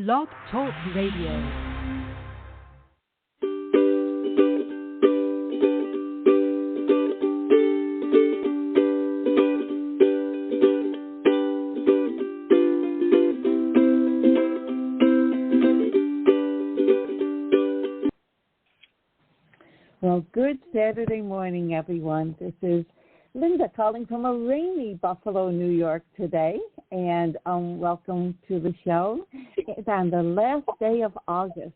Blog Talk Radio. Well, good Saturday morning, everyone. This is Linda calling from a rainy Buffalo, New York today, and welcome to the show. It's on the last day of August,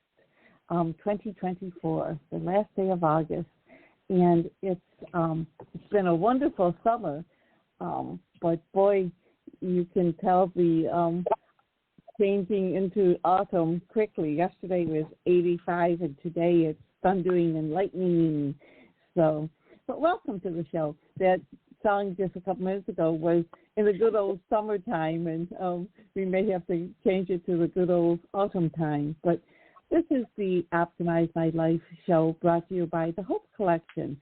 2024, the last day of August, and it's been a wonderful summer, but boy, you can tell the changing into autumn quickly. Yesterday was 85, and today it's thundering and lightning. So, but welcome to the show. That song just a couple minutes ago was in the good old summertime, and we may have to change it to the good old autumn time. But this is the Optimize My Life show brought to you by the Hope Collection.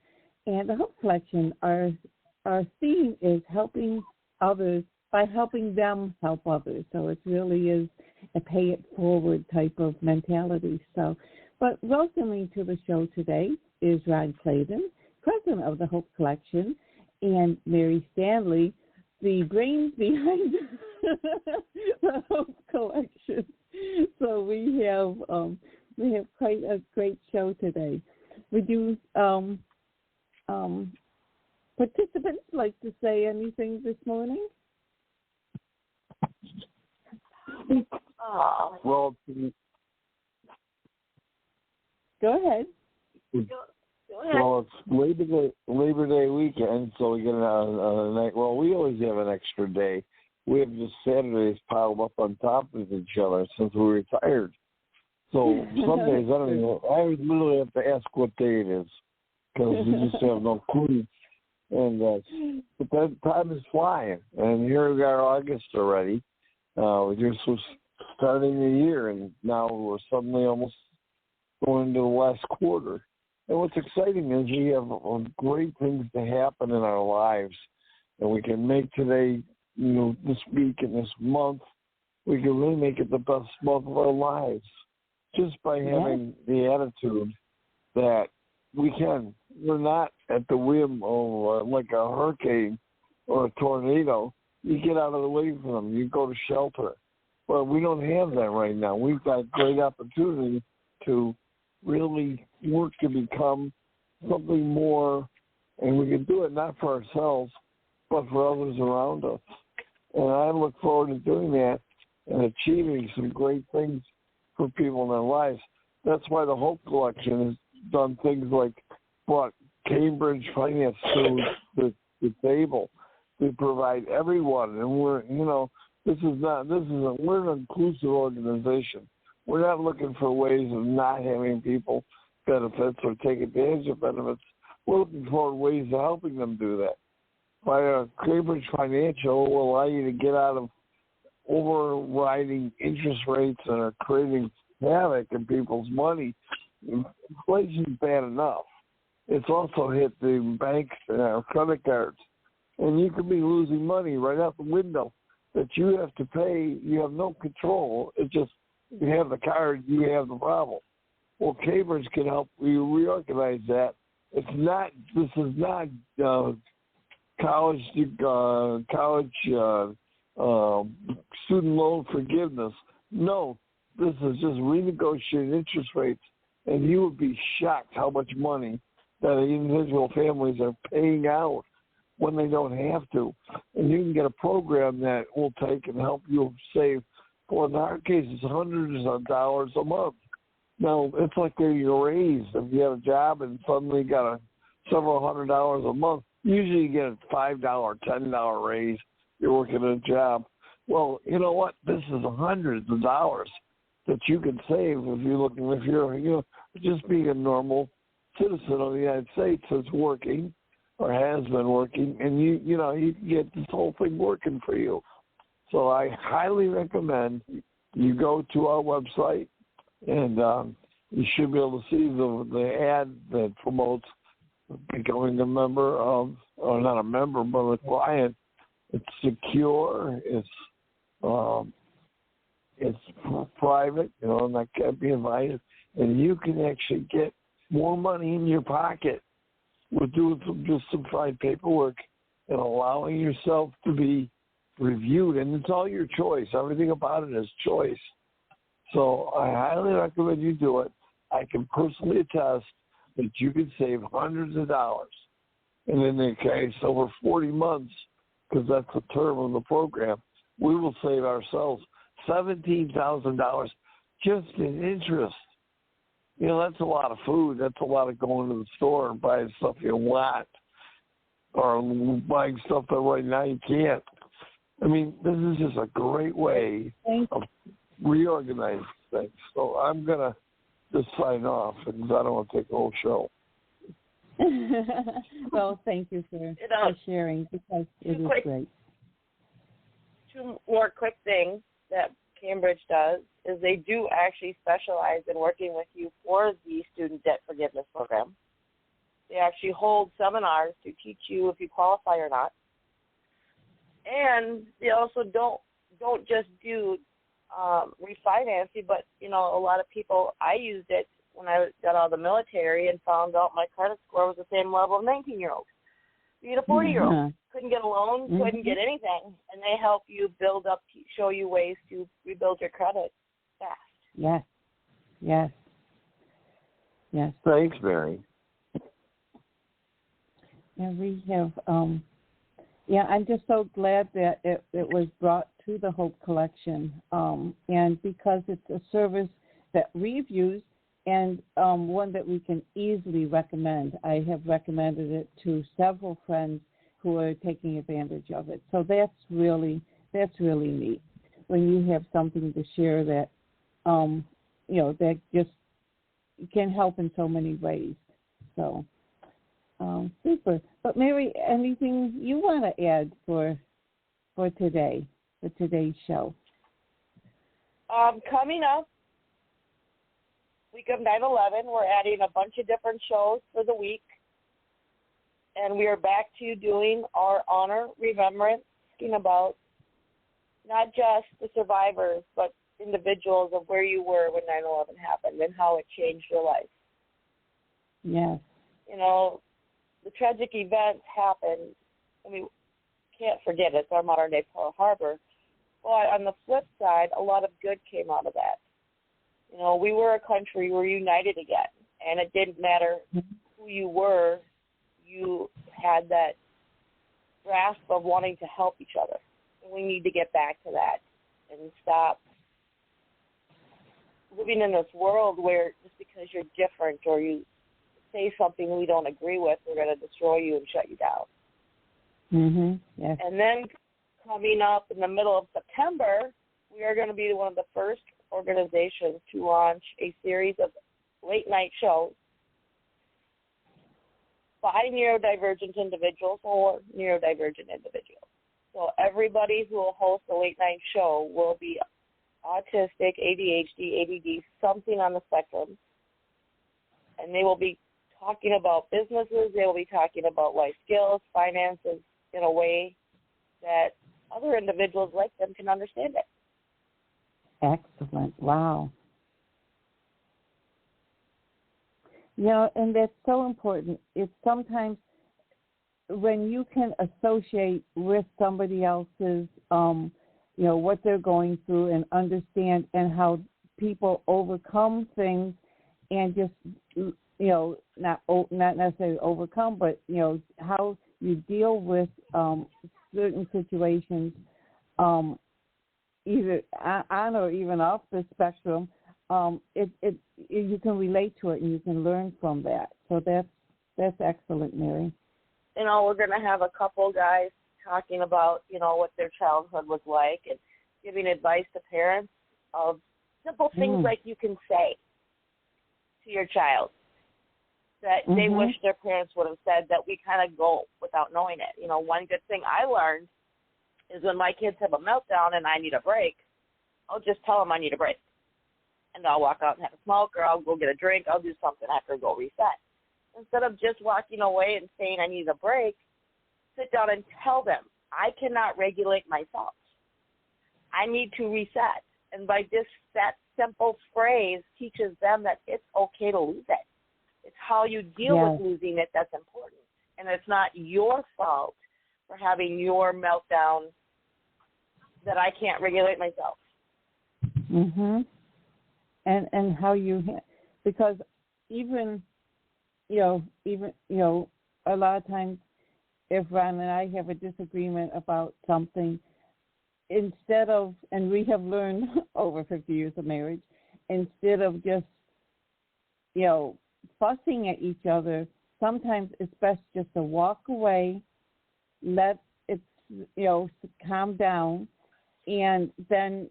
And the Hope Collection, our theme is helping others by helping them help others. So it really is a pay it forward type of mentality. So, but welcoming to the show today is Ron Clayton, president of the Hope Collection, and Mary Stanley, the brains behind the Hope Collection. So we have quite a great show today. We do participants like to say anything this morning? Well, Go ahead. Well, it's Labor Day weekend, so we get a night. Well, we always have an extra day. We have just Saturdays piled up on top of each other since we retired. So some days I don't know. I literally have to ask what day it is because we just have no clue. And but that time is flying, and here we are, August already. We just was starting the year, and now we're suddenly almost going into the last quarter. And what's exciting is we have great things to happen in our lives, and we can make today, this week and this month, we can really make it the best month of our lives just by having the attitude that we can. We're not at the whim of like a hurricane or a tornado. You get out of the way from them. You go to shelter. But we don't have that right now. We've got great opportunity to really work to become something more, and we can do it not for ourselves, but for others around us. And I look forward to doing that and achieving some great things for people in their lives. That's why the Hope Collection has done things like brought Cambridge Finance to the table to provide everyone. And we're an inclusive organization. We're not looking for ways of not having people benefits or take advantage of benefits. We're looking for ways of helping them do that. By Cambridge Financial will allow you to get out of overriding interest rates and are creating havoc in people's money. Inflation's bad enough. It's also hit the banks and our credit cards. And you could be losing money right out the window that you have to pay. You have no control. It's just, you have the card, you have the problem. Well, Cambridge can help you reorganize that. This is not college student loan forgiveness. No, this is just renegotiating interest rates, and you would be shocked how much money that individual families are paying out when they don't have to. And you can get a program that will take and help you save, well, in our case, it's hundreds of dollars a month. Now, it's like you're raised. If you have a job and suddenly got several $100s a month, usually you get a $5, $10 raise. You're working at a job. Well, you know what? This is hundreds of dollars that you can save if you're just being a normal citizen of the United States that's working or has been working, and you can get this whole thing working for you. So I highly recommend you go to our website, and you should be able to see the ad that promotes becoming a member of, or not a member, but a client. It's secure. It's It's private, and that can't be invited. And you can actually get more money in your pocket with doing just some fine paperwork and allowing yourself to be reviewed. And it's all your choice. Everything about it is choice. So I highly recommend you do it. I can personally attest that you can save hundreds of dollars. And in the case, over 40 months, because that's the term of the program, we will save ourselves $17,000 just in interest. That's a lot of food. That's a lot of going to the store and buying stuff you want, or buying stuff that right now you can't. I mean, this is just a great way of reorganizing things. So I'm going to just sign off because I don't want to take the whole show. Well, thank you for sharing, because it is great. Two more quick things that Cambridge does is they do actually specialize in working with you for the student debt forgiveness program. They actually hold seminars to teach you if you qualify or not. And they also don't just do refinancing, but, a lot of people, I used it when I got out of the military and found out my credit score was the same level of 19-year-olds. Being a 40-year-old, Mm-hmm. couldn't get a loan, couldn't get anything, and they help you build up, show you ways to rebuild your credit fast. Yes. Thanks, Mary. And we have, I'm just so glad that it was brought to the Hope Collection, and because it's a service that we've used and one that we can easily recommend. I have recommended it to several friends who are taking advantage of it. So that's really neat when you have something to share that, that just can help in so many ways. So, super. But Mary, anything you want to add for today's show? Coming up, week of 9/11, we're adding a bunch of different shows for the week. And we are back to doing our honor remembrance, talking about not just the survivors, but individuals of where you were when 9/11 happened and how it changed your life. Yes. The tragic events happened, and we can't forget it. It's our modern-day Pearl Harbor. But on the flip side, a lot of good came out of that. We were a country, we were united again, and it didn't matter who you were, you had that grasp of wanting to help each other. And we need to get back to that and stop living in this world where just because you're different or you say something we don't agree with, we're going to destroy you and shut you down. Mm-hmm. Yes. And then coming up in the middle of September, we are going to be one of the first organizations to launch a series of late-night shows by neurodivergent individuals or neurodivergent individuals. So everybody who will host a late-night show will be autistic, ADHD, ADD, something on the spectrum, and they will be talking about businesses, they will be talking about life skills, finances, in a way that other individuals like them can understand it. Excellent. Wow. And that's so important. It's sometimes when you can associate with somebody else's, what they're going through and understand and how people overcome things and just, not necessarily overcome, but, how you deal with certain situations, either on or even off the spectrum, you can relate to it and you can learn from that. So that's excellent, Mary. We're going to have a couple guys talking about, what their childhood was like and giving advice to parents of simple things like you can say to your child that they wish their parents would have said that we kind of go without knowing it. One good thing I learned is when my kids have a meltdown and I need a break, I'll just tell them I need a break. And I'll walk out and have a smoke, or I'll go get a drink. I'll do something after go reset. Instead of just walking away and saying I need a break, sit down and tell them I cannot regulate my thoughts. I need to reset. And by just that simple phrase teaches them that it's okay to lose it. It's how you deal with losing it that's important. And it's not your fault for having your meltdown that I can't regulate myself. Mhm. And how you, because even a lot of times if Ron and I have a disagreement about something, instead of, and we have learned over 50 years of marriage, instead of just, fussing at each other, sometimes it's best just to walk away, let it, calm down, and then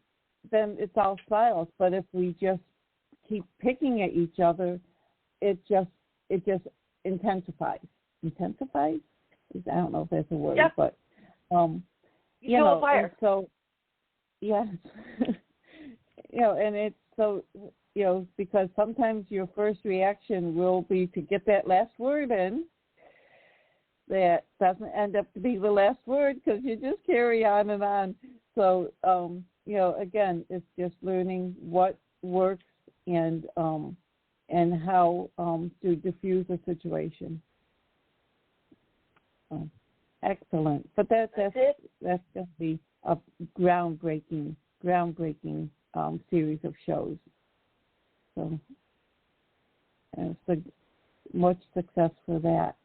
it's all silence. But if we just keep picking at each other, it just intensifies. Intensifies? I don't know if that's a word, but you know, fire. So yes, and it's so because sometimes your first reaction will be to get that last word in. That doesn't end up to be the last word because you just carry on and on. So again, it's just learning what works and how to diffuse a situation. Excellent. But that's going to be a groundbreaking series of shows. So much success for that.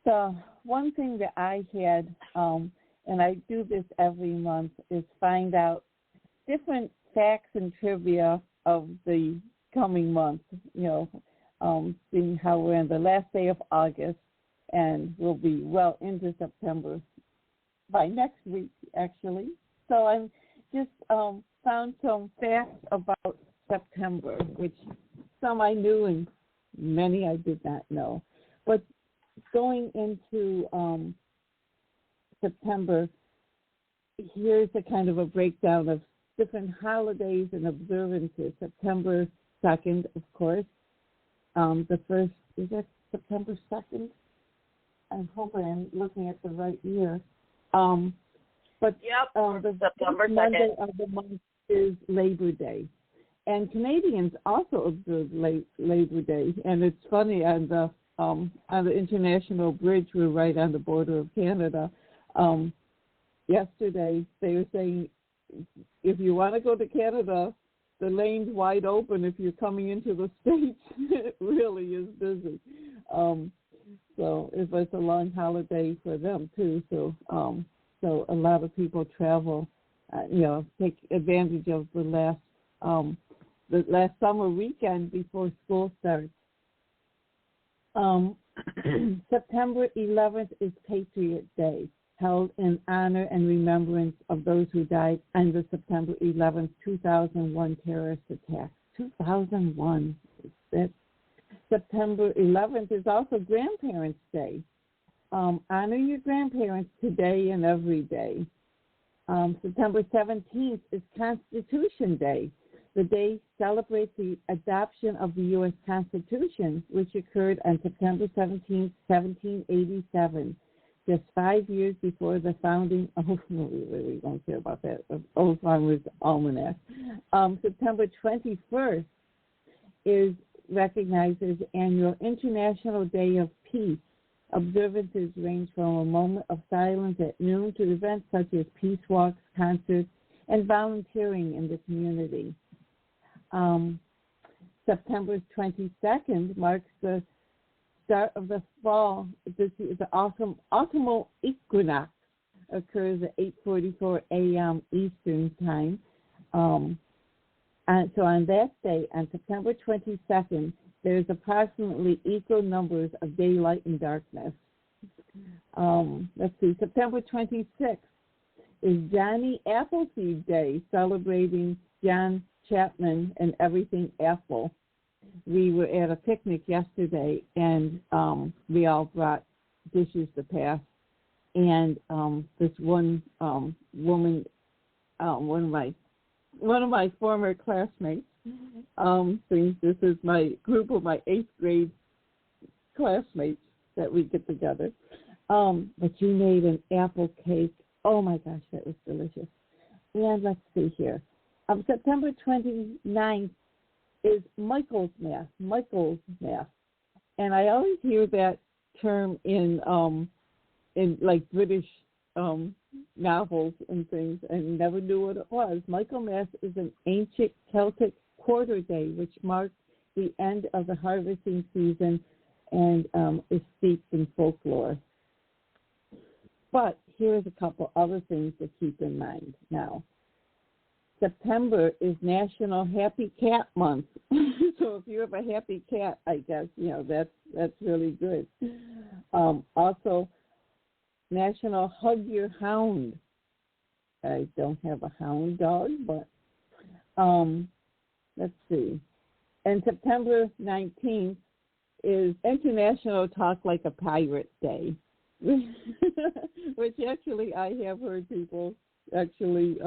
So one thing that I had, and I do this every month, is find out different facts and trivia of the coming month, seeing how we're in the last day of August and we'll be well into September by next week, actually. So I'm just found some facts about September, which some I knew and many I did not know. But going into September, here's a kind of a breakdown of different holidays and observances. September 2nd, of course. The first, is that September 2nd? I'm hoping I'm looking at the right year. But the September 2nd. Monday of the month is Labor Day. And Canadians also observe Labor Day. And it's funny, on the International Bridge, we're right on the border of Canada. Yesterday, they were saying, if you want to go to Canada, the lane's wide open if you're coming into the States. It really is busy. So it was a long holiday for them, too. So a lot of people travel, take advantage of the last summer weekend before school starts. September 11th is Patriot Day, held in honor and remembrance of those who died in the September 11th, 2001 terrorist attack. 2001. September 11th is also Grandparents' Day. Honor your grandparents today and every day. September 17th is Constitution Day. The day celebrates the adoption of the U.S. Constitution, which occurred on September 17, 1787, just 5 years before the founding of, we really don't care about that, of Old Farmer's Almanac. September 21st is recognized as annual International Day of Peace. Observances range from a moment of silence at noon to events such as peace walks, concerts, and volunteering in the community. September 22nd marks the start of the fall. The autumnal equinox occurs at 8:44 a.m. Eastern Time. And so on that day, on September 22nd, there's approximately equal numbers of daylight and darkness. Let's see, September 26th is Johnny Appleseed Day, celebrating John Chapman and everything Apple. We were at a picnic yesterday, and we all brought dishes to pass. And this one woman, one of my former classmates, thinks this is my group of my 8th grade classmates that we get together. But you made an apple cake. Oh my gosh, that was delicious. And let's see here. September 29th is Michael's Mass. And I always hear that term in like British novels and things, and never knew what it was. Michaelmas is an ancient Celtic quarter day which marks the end of the harvesting season and is steeped in folklore. But here's a couple other things to keep in mind now. September is National Happy Cat Month. So if you have a happy cat, I guess, that's really good. Also, National Hug Your Hound. I don't have a hound dog, but let's see. And September 19th is International Talk Like a Pirate Day, which actually I have heard people actually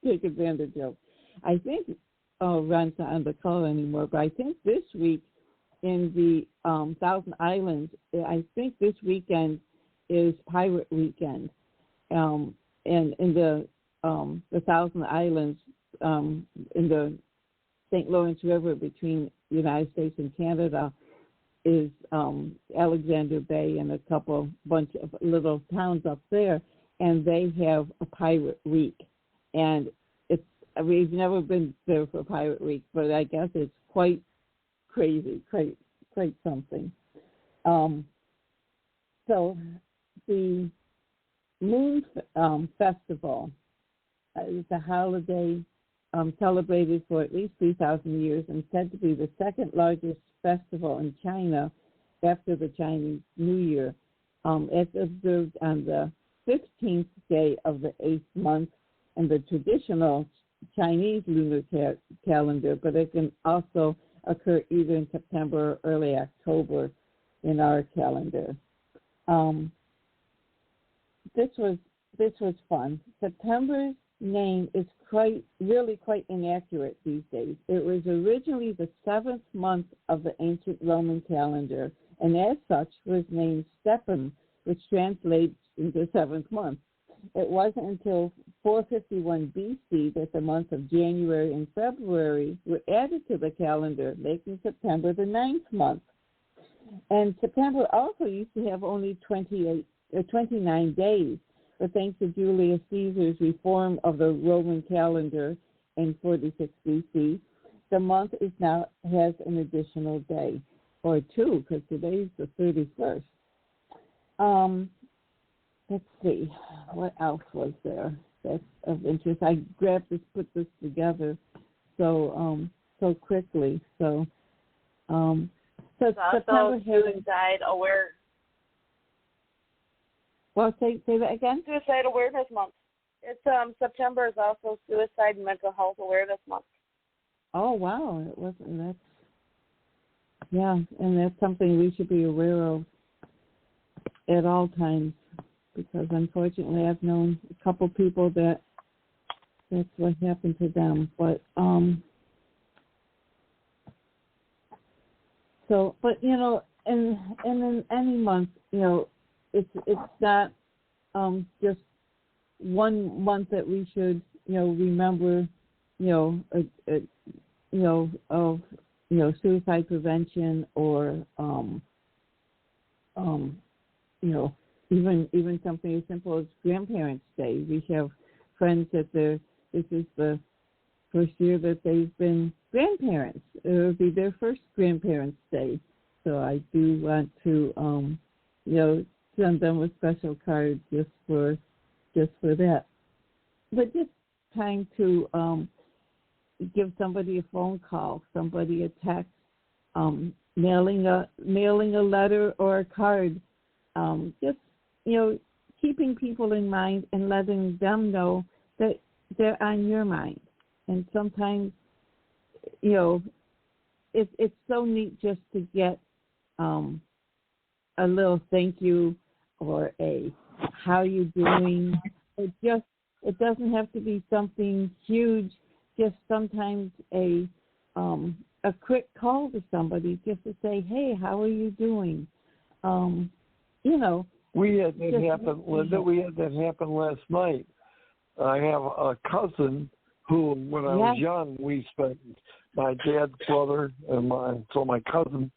take advantage of. I think Ron's not on the call anymore, but I think this week in the Thousand Islands, I think this weekend is Pirate Weekend, and in the Thousand Islands, in the St. Lawrence River between the United States and Canada, is Alexander Bay and a bunch of little towns up there, and they have a Pirate Week. And we've never been there for Pirate Week, but I guess it's quite crazy, quite something. So the Moon Festival is a holiday celebrated for at least 3,000 years and said to be the second largest festival in China after the Chinese New Year. It's observed on the 15th day of the 8th month in the traditional Chinese lunar calendar, but it can also occur either in September or early October in our calendar. This was fun. September's name is really quite inaccurate these days. It was originally the 7th month of the ancient Roman calendar, and as such was named Stephan, which translates into 7th month. It wasn't until 451 BC that the months of January and February were added to the calendar, making September the 9th month. And September also used to have only 29 days, but thanks to Julius Caesar's reform of the Roman calendar in 46 BC, the month now has an additional day, or two, because today's the 31st. Let's see, what else was there that's of interest? I put this together so quickly. So September Suicide Aware. Well, say that again. Suicide Awareness Month. It's September is also Suicide and Mental Health Awareness Month. Oh wow, it wasn't that. Yeah, and that's something we should be aware of at all times, because unfortunately I've known a couple people that's what happened to them. But but and in any month, it's not just one month that we should remember of suicide prevention or even something as simple as Grandparents' Day. We have friends that this is the first year that they've been grandparents. It will be their first Grandparents' Day. So I do want to send them a special card just for that. But just time to give somebody a phone call, somebody a text, mailing a letter or a card. Just keeping people in mind and letting them know that they're on your mind. And sometimes it's so neat just to get a little thank you or a how you doing. It doesn't have to be something huge. Just sometimes a quick call to somebody just to say, hey, how are you doing? We had that happen, Linda. We had that happen last night. I have a cousin who, when I was young, we spent, my dad's brother and my cousin,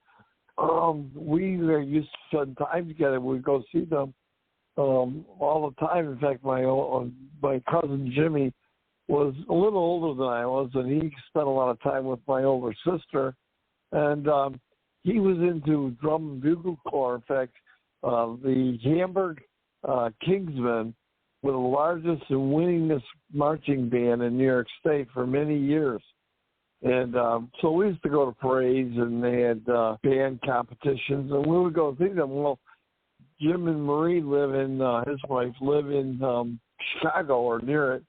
we used to spend time together. We'd go see them all the time. In fact, my cousin Jimmy was a little older than I was, and he spent a lot of time with my older sister. And he was into drum and bugle corps. In fact, the Hamburg Kingsmen were the largest and winningest marching band in New York State for many years. And so we used to go to parades, and they had band competitions, and we would go see them. Well, Jim and Marie his wife live in Chicago or near it,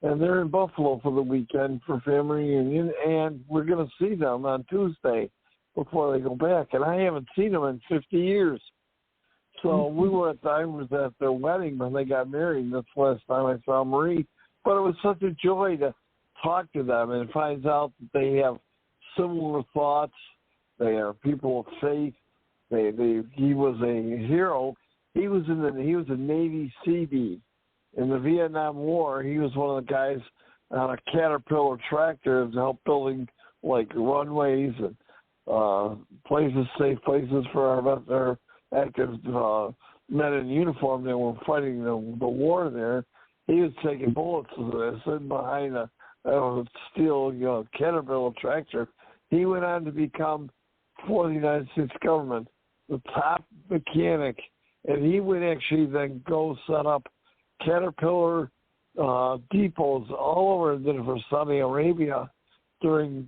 and they're in Buffalo for the weekend for family reunion, and we're going to see them on Tuesday before they go back. And I haven't seen them in 50 years. So we were I was at their wedding when they got married. That's the last time I saw Marie. But it was such a joy to talk to them and find out that they have similar thoughts. They are people of faith. He was a hero. He was a Navy Seabee in the Vietnam War. He was one of the guys on a Caterpillar tractor to help building like runways and safe places for our active men in uniform that were fighting the war there. He was taking bullets sitting behind a steel Caterpillar tractor. He went on to become, for the United States government, the top mechanic, and he would actually then go set up Caterpillar depots all over for Saudi Arabia after he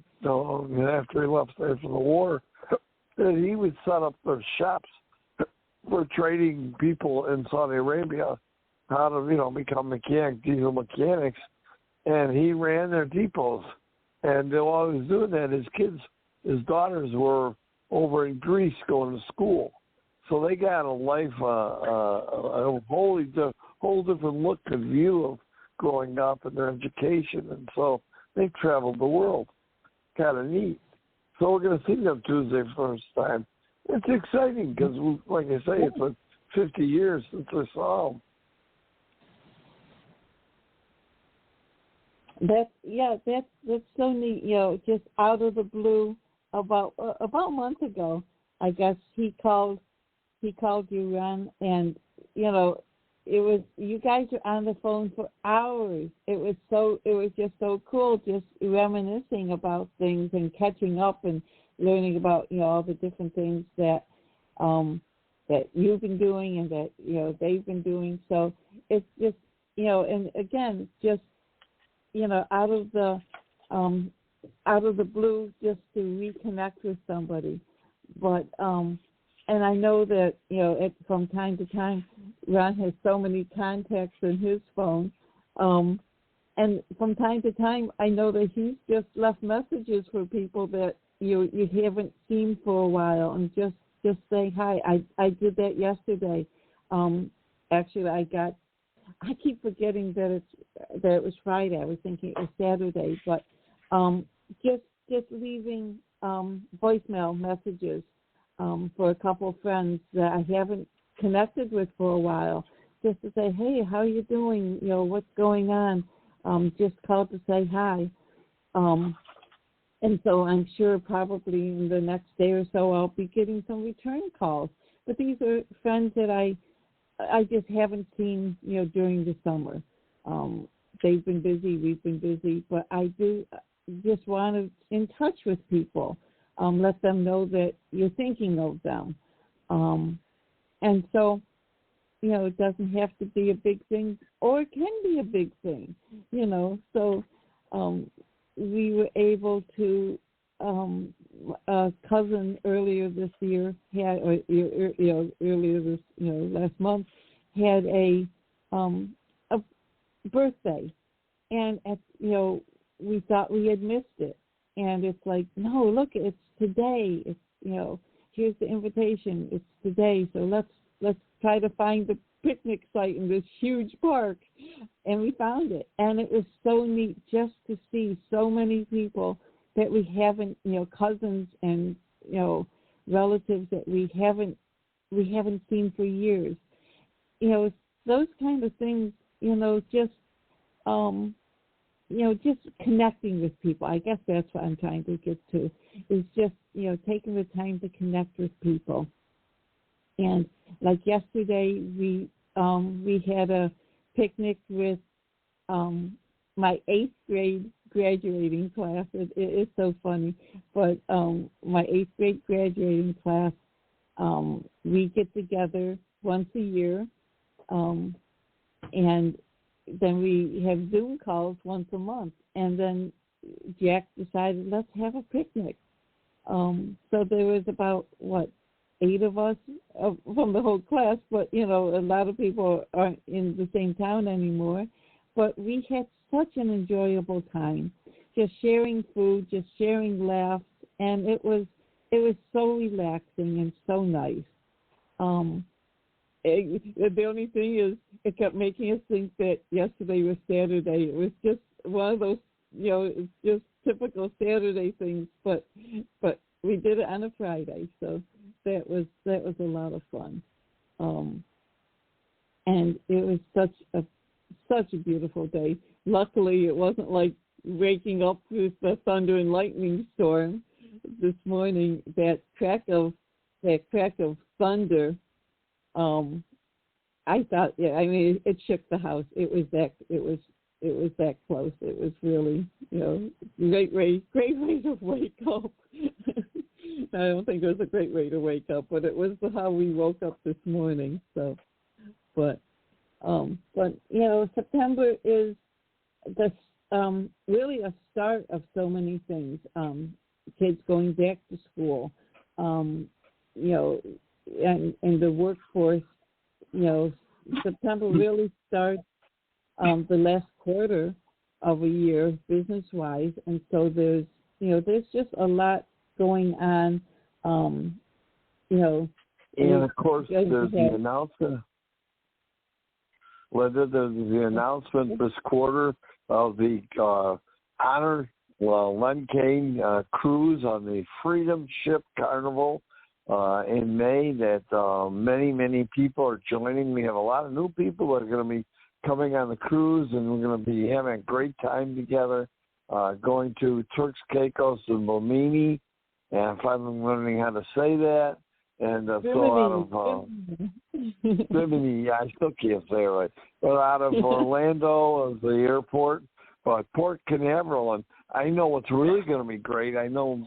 left there for the war. And he would set up their shops for training people in Saudi Arabia how to become diesel mechanics, and he ran their depots. And while he was doing that, his daughters were over in Greece going to school, so they got a life, a whole different look and view of growing up and their education, and so they traveled the world. Kind of neat. So we're going to see them Tuesday first time. It's exciting because, like I say, it's been 50 years since I saw them. That's so neat. Just out of the blue, about a month ago, I guess he called you, Ron, and it was, you guys were on the phone for hours. It was just so cool, just reminiscing about things and catching up and learning about all the different things that you've been doing and that they've been doing. So it's just and again, just out of the blue, just to reconnect with somebody. But and I know that from time to time, Ron has so many contacts in his phone, and from time to time, I know that he's just left messages for people that you haven't seen for a while, and just say hi. I did that yesterday. Actually, I keep forgetting that it was Friday. I was thinking it was Saturday, but just leaving voicemail messages for a couple of friends that I haven't connected with for a while, just to say, hey, how are you doing? What's going on? Just called to say hi. And so I'm sure probably in the next day or so I'll be getting some return calls. But these are friends that I just haven't seen, during the summer. They've been busy, we've been busy, but I do just want to in touch with people, let them know that you're thinking of them. And so, it doesn't have to be a big thing, or it can be a big thing, So we were able to, a cousin earlier this year had, or earlier this, last month, had a birthday, and we thought we had missed it, and it's like, no, look, it's today. It's here's the invitation. It's today, so let's try to find the picnic site in this huge park, and we found it, and it was so neat just to see so many people that we haven't, cousins and relatives that we haven't seen for years. Those kind of things, just just connecting with people. I guess that's what I'm trying to get to, is just, taking the time to connect with people. And like yesterday, we had a picnic with my 8th grade graduating class. It is so funny, but my 8th grade graduating class, we get together once a year, and then we have Zoom calls once a month. And then Jack decided, let's have a picnic. So there was about, 8 of us from the whole class, but, a lot of people aren't in the same town anymore. But we had such an enjoyable time, just sharing food, just sharing laughs, and it was so relaxing and so nice. The only thing is, it kept making us think that yesterday was Saturday. It was just one of those, it's just typical Saturday things, but we did it on a Friday, so that was a lot of fun. And it was such a beautiful day. Luckily, it wasn't like waking up with the thunder and lightning storm this morning. That crack of thunder. I thought, it shook the house. It was that close. It was really, great way to wake up. I don't think it was a great way to wake up, but it was how we woke up this morning. So, but September is really a start of so many things. Kids going back to school, and the workforce. September really starts the last quarter of a year business-wise, and so there's just a lot going on. And of course, there's the announcement. Whether there's the announcement this quarter of the Honor Len Kane cruise on the Freedom Ship Carnival in May, that many people are joining. We have a lot of new people that are going to be coming on the cruise, and we're going to be having a great time together, going to Turks Caicos and Bimini, and finally learning how to say that. And so out of Bimini, I still can't say it right, but out of Orlando as the airport, but Port Canaveral. And I know what's really going to be great. I know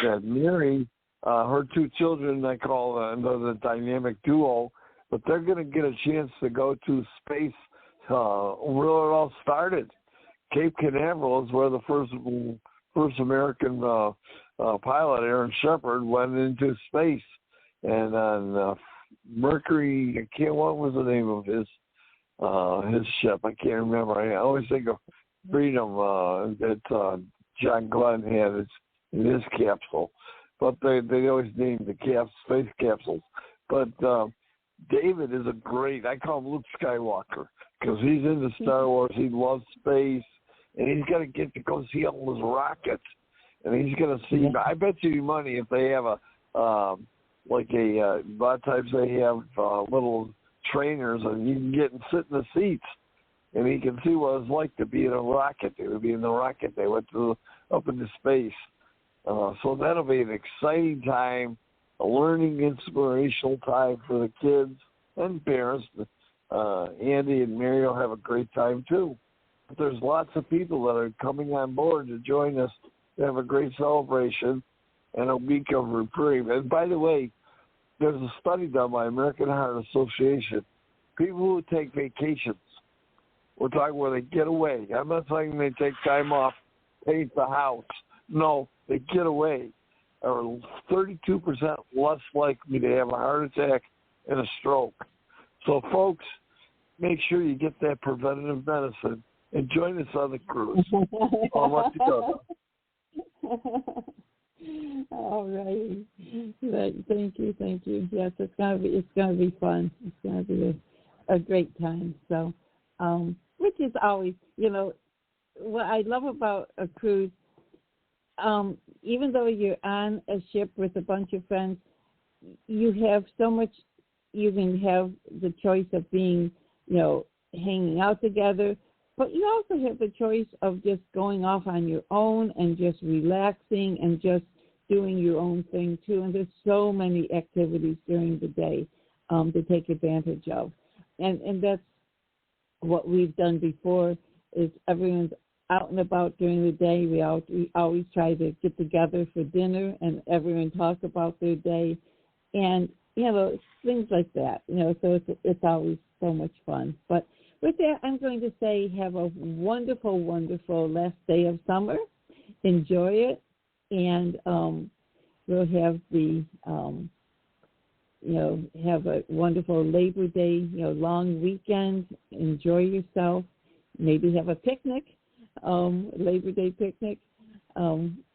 that Mary, her 2 children, I call the dynamic duo, but they're going to get a chance to go to space where it all started. Cape Canaveral is where the first American pilot, Aaron Shepard, went into space. And on Mercury, what was the name of his ship? I can't remember. I always think of Freedom that John Glenn had in his capsule. But they always name the space capsules. But David is I call him Luke Skywalker, because he's into Star Wars. He loves space, and he's going to get to go see all those rockets. And he's going to see, I bet you money if they have a lot of times they have little trainers, and you can get and sit in the seats, and he can see what it's like to be in a rocket. They would be in the rocket. They went up into space. So that'll be an exciting time, a learning, inspirational time for the kids and parents. Andy and Mary will have a great time too. But there's lots of people that are coming on board to join us to have a great celebration and a week of reprieve. And by the way, there's a study done by American Heart Association. People who take vacations, we're talking where they get away. I'm not saying they take time off, paint the house. No, they get away, are 32% less likely to have a heart attack and a stroke. So, folks, make sure you get that preventative medicine and join us on the cruise. I'll let you go. All right. Thank you. Yes, it's gonna be fun. It's gonna be a great time. So, which is always, what I love about a cruise. Even though you're on a ship with a bunch of friends, you have so much. You can have the choice of being, hanging out together, But you also have the choice of just going off on your own and just relaxing and just doing your own thing too. And there's so many activities during the day to take advantage of. And that's what we've done before is everyone's out and about during the day. We always try to get together for dinner and everyone talk about their day. And, things like that, so it's always so much fun. But with that, I'm going to say have a wonderful, wonderful last day of summer. Enjoy it. And we'll have have a wonderful Labor Day, long weekend. Enjoy yourself. Maybe have a picnic, Labor Day picnic.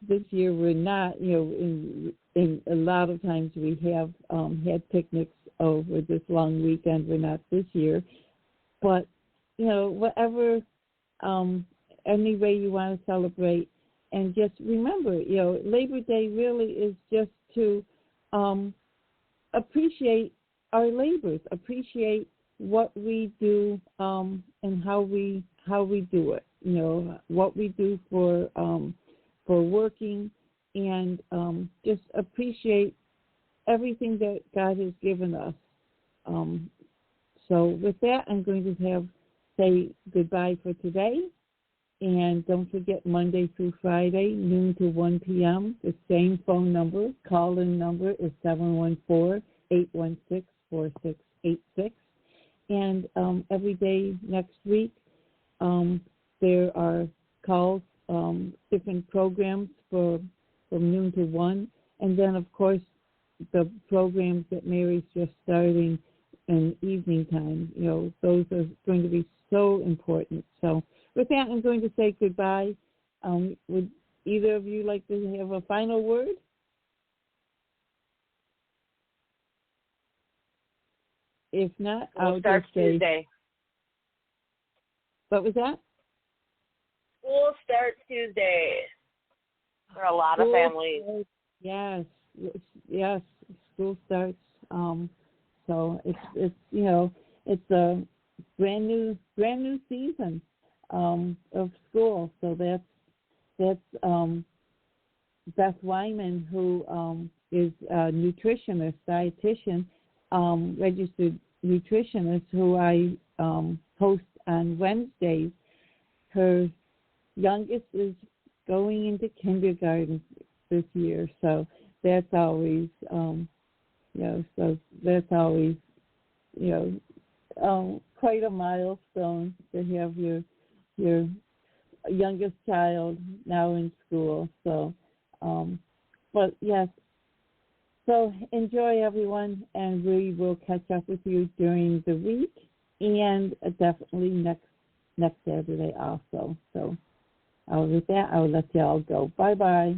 This year we're not, in a lot of times we have had picnics over this long weekend. We're not this year. But, whatever, any way you want to celebrate. And just remember, Labor Day really is just to appreciate our labors, appreciate what we do and how we do it. What we do for working, and just appreciate everything that God has given us. So with that, I'm going to say goodbye for today. And don't forget, Monday through Friday, noon to 1 p.m., the same phone number. Call-in number is 714-816-4686. And every day next week, there are calls, different programs from noon to 1. And then, of course, the programs that Mary's just starting in evening time, those are going to be so important. So with that, I'm going to say goodbye. Would either of you like to have a final word? If not, I'll start just say. Tuesday. What was that? School starts Tuesday for a lot of families. Yes. School starts. So it's it's a brand new season of school. So that's Beth Wyman, who is a nutritionist, dietitian, registered nutritionist, who I host on Wednesdays. Her youngest is going into kindergarten this year, so that's always quite a milestone to have your youngest child now in school. So, but yes. So enjoy, everyone, and we will catch up with you during the week, and definitely next Saturday also. So with that, I'll let you all go. Bye-bye.